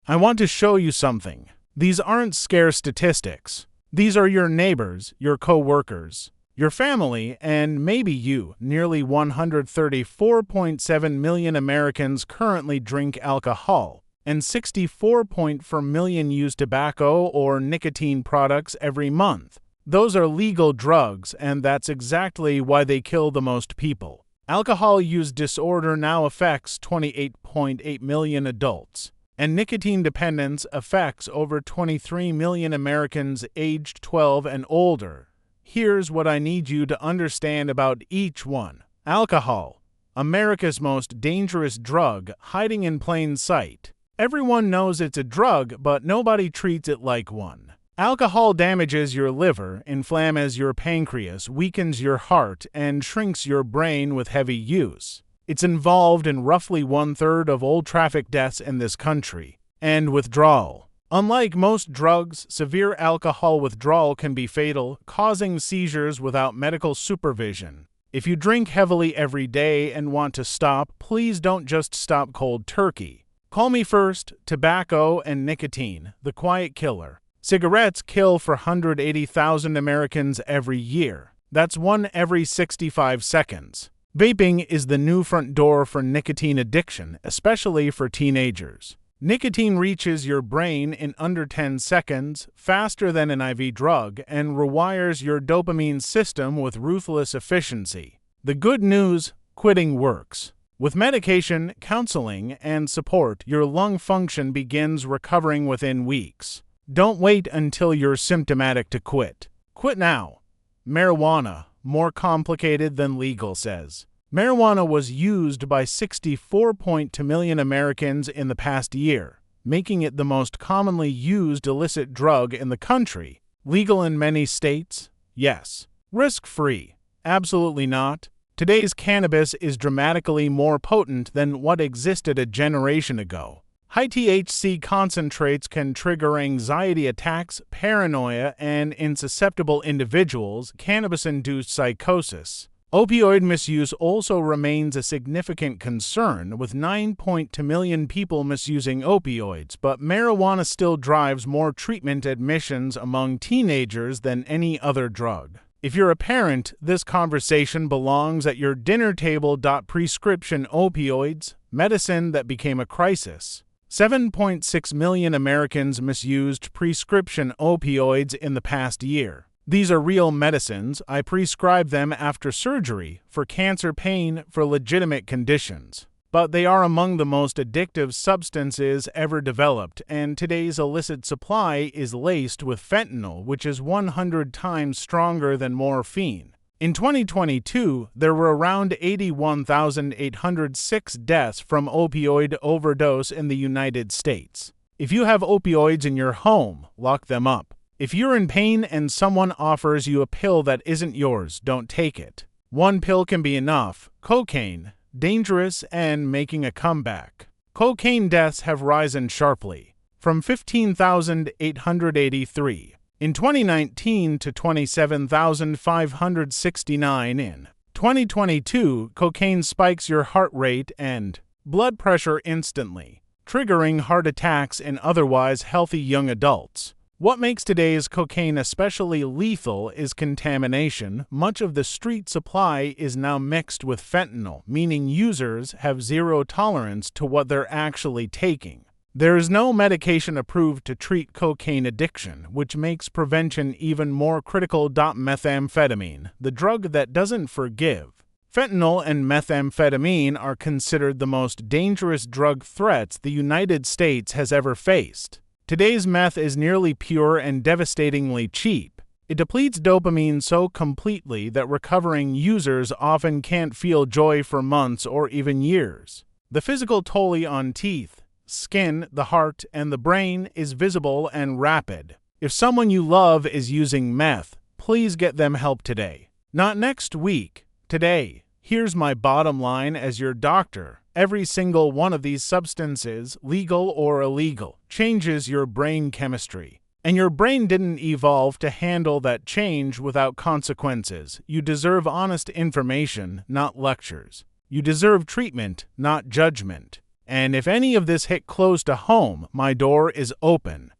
I want to show you something. These aren't scare statistics. These are your neighbors, your co-workers, your family, and maybe you. Nearly 134.7 million Americans currently drink alcohol, and 64.4 million use tobacco or nicotine products every month. Those are legal drugs, and that's exactly why they kill the most people. Alcohol use disorder now affects 28.8 million adults, and nicotine dependence affects over 23 million Americans aged 12 and older. Here's what I need you to understand about each one. Alcohol, America's most dangerous drug, hiding in plain sight. Everyone knows it's a drug, but nobody treats it like one. Alcohol damages your liver, inflames your pancreas, weakens your heart, and shrinks your brain with heavy use. It's involved in roughly 1/3 of all traffic deaths in this country. And withdrawal. Unlike most drugs, severe alcohol withdrawal can be fatal, causing seizures without medical supervision. If you drink heavily every day and want to stop, please don't just stop cold turkey. Call me first. Tobacco and nicotine, the quiet killer. Cigarettes kill 480,000 Americans every year. That's one every 65 seconds. Vaping is the new front door for nicotine addiction, especially for teenagers. Nicotine reaches your brain in under 10 seconds, faster than an IV drug, and rewires your dopamine system with ruthless efficiency. The good news: quitting works. With medication, counseling, and support, your lung function begins recovering within weeks. Don't wait until you're symptomatic to quit. Quit now. Marijuana, more complicated than legal, says. Marijuana was used by 64.2 million Americans in the past year, making it the most commonly used illicit drug in the country. Legal in many states? Yes. Risk-free? Absolutely not. Today's cannabis is dramatically more potent than what existed a generation ago. High THC concentrates can trigger anxiety attacks, paranoia, and in susceptible individuals, cannabis-induced psychosis. Opioid misuse also remains a significant concern, with 9.2 million people misusing opioids, but marijuana still drives more treatment admissions among teenagers than any other drug. If you're a parent, this conversation belongs at your dinner table. Prescription opioids, medicine that became a crisis. 7.6 million Americans misused prescription opioids in the past year. These are real medicines. I prescribe them after surgery, for cancer pain, for legitimate conditions. But they are among the most addictive substances ever developed, and today's illicit supply is laced with fentanyl, which is 100 times stronger than morphine. In 2022, there were around 81,806 deaths from opioid overdose in the United States. If you have opioids in your home, lock them up. If you're in pain and someone offers you a pill that isn't yours, don't take it. One pill can be enough. Cocaine, dangerous and making a comeback. Cocaine deaths have risen sharply, from 15,883 in 2019 to 27,569 in 2022. Cocaine spikes your heart rate and blood pressure instantly, triggering heart attacks in otherwise healthy young adults. What makes today's cocaine especially lethal is contamination. Much of the street supply is now mixed with fentanyl, meaning users have zero tolerance to what they're actually taking. There is no medication approved to treat cocaine addiction, which makes prevention even more critical. Methamphetamine, the drug that doesn't forgive. Fentanyl and methamphetamine are considered the most dangerous drug threats the United States has ever faced. Today's meth is nearly pure and devastatingly cheap. It depletes dopamine so completely that recovering users often can't feel joy for months or even years. The physical toll on teeth, skin, the heart, and the brain is visible and rapid. If someone you love is using meth, please get them help today. Not next week, today. Here's my bottom line as your doctor. Every single one of these substances, legal or illegal, changes your brain chemistry. And your brain didn't evolve to handle that change without consequences. You deserve honest information, not lectures. You deserve treatment, not judgment. And if any of this hit close to home, my door is open.